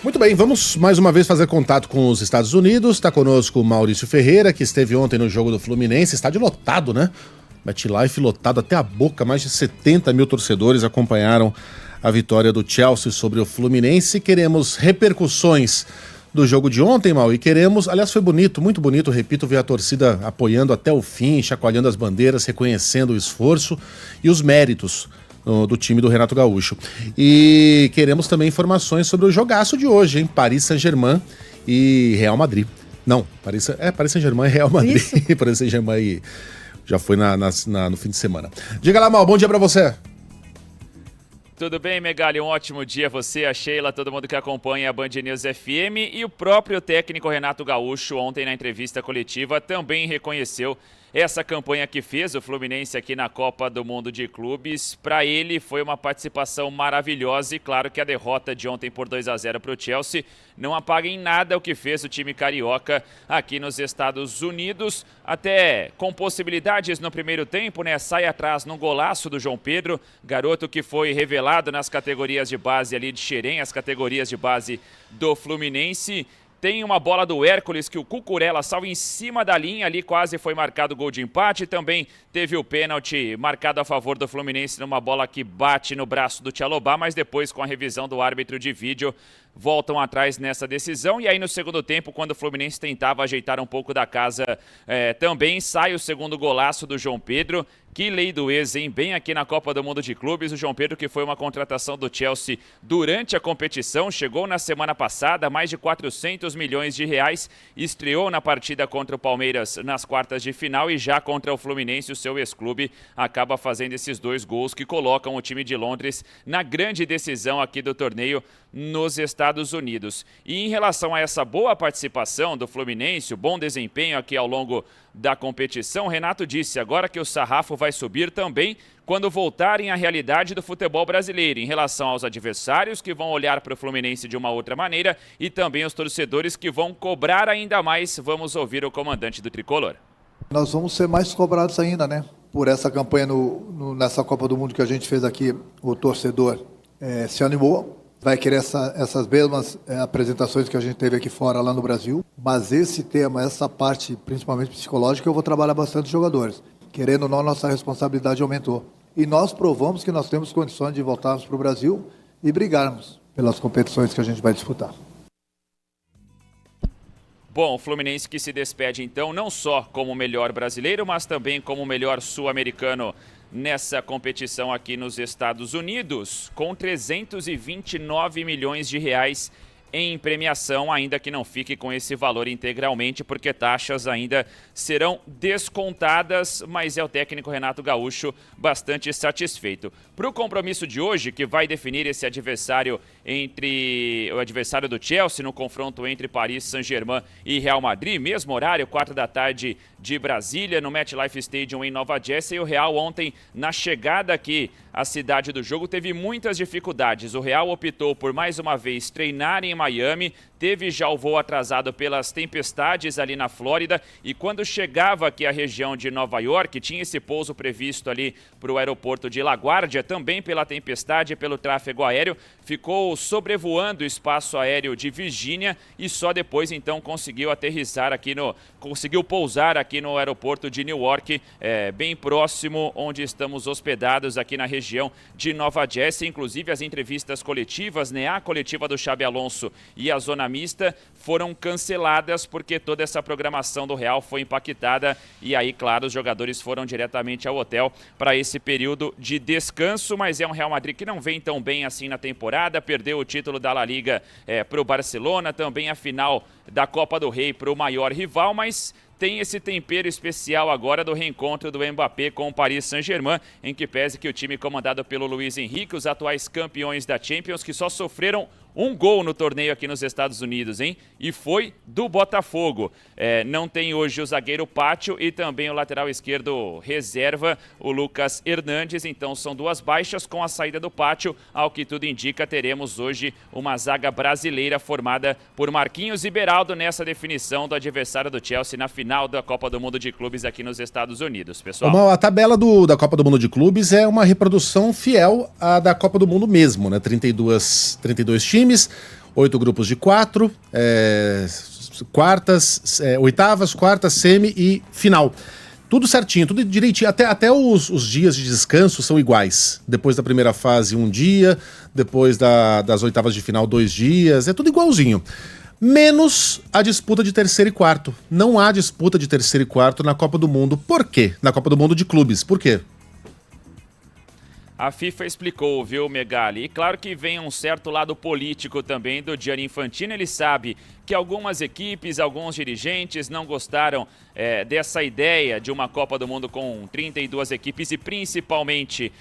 Muito bem, vamos mais uma vez fazer contato com os Estados Unidos. Está conosco o Maurício Ferreira, que esteve ontem no jogo do Fluminense. Estádio lotado, né? MetLife lotado até a boca. Mais de 70 mil torcedores acompanharam a vitória do Chelsea sobre o Fluminense. Queremos repercussões do jogo de ontem, Mau, e queremos... Aliás, foi bonito, muito bonito, repito, ver a torcida apoiando até o fim, chacoalhando as bandeiras, reconhecendo o esforço e os méritos do time do Renato Gaúcho. E queremos também informações sobre o jogaço de hoje, hein? Paris Saint-Germain e Real Madrid. Não, Paris Saint-Germain e Real Madrid. Paris Saint-Germain já foi no fim de semana. Diga lá, Mal, bom dia pra você. Tudo bem, Megali? Um ótimo dia a você, a Sheila, todo mundo que acompanha a Band News FM. E o próprio técnico Renato Gaúcho, ontem na entrevista coletiva, também reconheceu essa campanha que fez o Fluminense aqui na Copa do Mundo de Clubes. Para ele foi uma participação maravilhosa e claro que a derrota de ontem por 2-0 para o Chelsea não apaga em nada o que fez o time carioca aqui nos Estados Unidos, até com possibilidades no primeiro tempo, né? Sai atrás num golaço do João Pedro, garoto que foi revelado nas categorias de base ali de Xerém, as categorias de base do Fluminense. Tem uma bola do Hércules que o Cucurella salva em cima da linha, ali quase foi marcado o gol de empate. Também teve o pênalti marcado a favor do Fluminense numa bola que bate no braço do Tchalobah, mas depois com a revisão do árbitro de vídeo voltam atrás nessa decisão. E aí no segundo tempo, quando o Fluminense tentava ajeitar um pouco da casa, também sai o segundo golaço do João Pedro. Que lei do ex, hein? Bem aqui na Copa do Mundo de Clubes, o João Pedro, que foi uma contratação do Chelsea durante a competição, chegou na semana passada, mais de 400 milhões de reais, estreou na partida contra o Palmeiras nas quartas de final e já contra o Fluminense, o seu ex-clube, acaba fazendo esses 2 gols que colocam o time de Londres na grande decisão aqui do torneio nos Estados Unidos. E em relação a essa boa participação do Fluminense, o bom desempenho aqui ao longo da competição, Renato disse agora que o sarrafo vai subir também quando voltarem à realidade do futebol brasileiro, em relação aos adversários que vão olhar para o Fluminense de uma outra maneira e também os torcedores que vão cobrar ainda mais. Vamos ouvir o comandante do Tricolor. Nós vamos ser mais cobrados ainda, né? Por essa campanha nessa Copa do Mundo que a gente fez aqui, o torcedor se animou. Vai querer essas mesmas apresentações que a gente teve aqui fora, lá no Brasil. Mas esse tema, essa parte, principalmente psicológica, eu vou trabalhar bastante os jogadores. Querendo ou não, nossa responsabilidade aumentou. E nós provamos que nós temos condições de voltarmos para o Brasil e brigarmos pelas competições que a gente vai disputar. Bom, o Fluminense que se despede então não só como o melhor brasileiro, mas também como o melhor sul-americano nessa competição aqui nos Estados Unidos, com 329 milhões de reais em premiação, ainda que não fique com esse valor integralmente, porque taxas ainda serão descontadas, mas é o técnico Renato Gaúcho bastante satisfeito. Para o compromisso de hoje, que vai definir esse adversário o adversário do Chelsea, no confronto entre Paris Saint-Germain e Real Madrid, mesmo horário, 4 da tarde de Brasília, no MetLife Stadium em Nova Jersey. E o Real ontem, na chegada aqui à cidade do jogo, teve muitas dificuldades. O Real optou por mais uma vez treinar em Miami, teve já o voo atrasado pelas tempestades ali na Flórida e quando chegava aqui à região de Nova York, tinha esse pouso previsto ali para o aeroporto de LaGuardia, também pela tempestade e pelo tráfego aéreo, ficou sobrevoando o espaço aéreo de Virgínia e só depois então conseguiu pousar aqui no aeroporto de Newark, bem próximo onde estamos hospedados aqui na região de Nova Jersey. Inclusive as entrevistas coletivas, né, a coletiva do Xabi Alonso e a zona mista foram canceladas porque toda essa programação do Real foi impactada e aí, claro, os jogadores foram diretamente ao hotel para esse período de descanso, mas é um Real Madrid que não vem tão bem assim na temporada, perdeu o título da La Liga para o Barcelona, também a final da Copa do Rei para o maior rival, mas tem esse tempero especial agora do reencontro do Mbappé com o Paris Saint-Germain, em que pese que o time comandado pelo Luiz Henrique, os atuais campeões da Champions, que só sofreram um gol no torneio aqui nos Estados Unidos, hein? E foi do Botafogo. Não tem hoje o zagueiro Pátio e também o lateral esquerdo reserva, o Lucas Hernandes. Então são 2 baixas. Com a saída do Pátio, ao que tudo indica, teremos hoje uma zaga brasileira formada por Marquinhos e Beraldo nessa definição do adversário do Chelsea na final da Copa do Mundo de Clubes aqui nos Estados Unidos, pessoal. A tabela da Copa do Mundo de Clubes é uma reprodução fiel à da Copa do Mundo mesmo, né? 32 times, 8 grupos de 4, oitavas, quartas, semi e final. Tudo certinho, tudo direitinho. Até os dias de descanso são iguais. Depois da primeira fase, 1 dia. Depois das oitavas de final, 2 dias. É tudo igualzinho. Menos a disputa de terceiro e quarto. Não há disputa de terceiro e quarto na Copa do Mundo. Por quê? Na Copa do Mundo de clubes. Por quê? A FIFA explicou, viu, Megali? E claro que vem um certo lado político também do Gianni Infantino. Ele sabe que algumas equipes, alguns dirigentes não gostaram dessa ideia de uma Copa do Mundo com 32 equipes e principalmente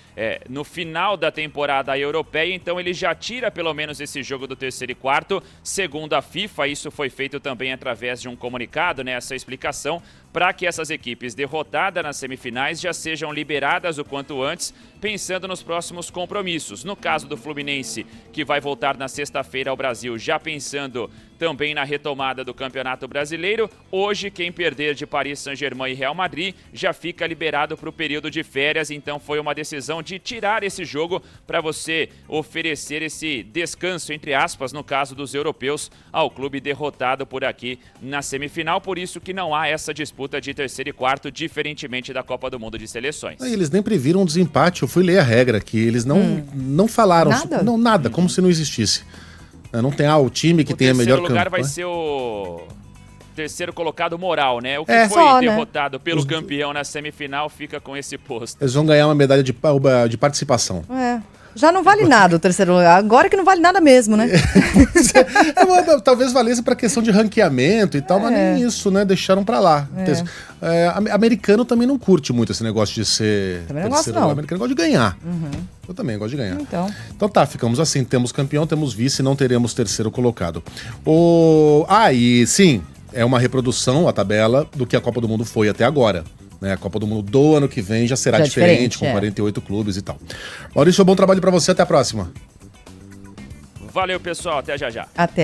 no final da temporada europeia. Então ele já tira pelo menos esse jogo do terceiro e quarto. Segundo a FIFA, isso foi feito também através de um comunicado, né, essa explicação, para que essas equipes derrotadas nas semifinais já sejam liberadas o quanto antes, pensando nos próximos compromissos. No caso do Fluminense, que vai voltar na sexta-feira ao Brasil, já pensando também na retomada do Campeonato Brasileiro. Hoje, quem perder de Paris Saint-Germain e Real Madrid já fica liberado para o período de férias. Então foi uma decisão de tirar esse jogo para você oferecer esse descanso, entre aspas, no caso dos europeus, ao clube derrotado por aqui na semifinal. Por isso que não há essa disputa de terceiro e quarto, diferentemente da Copa do Mundo de Seleções. Eles nem previram um desempate. Eu fui ler a regra aqui. Eles não falaram. Nada? Nada, como se não existisse. Não tem o time que tem a melhor campanha. O terceiro lugar vai ser o terceiro colocado moral, né? O que foi só, derrotado pelo campeão na semifinal fica com esse posto. Eles vão ganhar uma medalha de participação. Já não vale nada o terceiro lugar. Agora que não vale nada mesmo, né? Talvez valesse para questão de ranqueamento e tal, mas nem isso, né? Deixaram para lá. Americano também não curte muito esse negócio de ser também não terceiro lugar. Americano gosta de ganhar. Eu também gosto de ganhar. Então tá, ficamos assim. Temos campeão, temos vice, não teremos terceiro colocado. E sim, é uma reprodução, a tabela, do que a Copa do Mundo foi até agora. A Copa do Mundo do ano que vem já será diferente, com 48 clubes e tal. Maurício, bom trabalho pra você, até a próxima. Valeu, pessoal, até já. Até.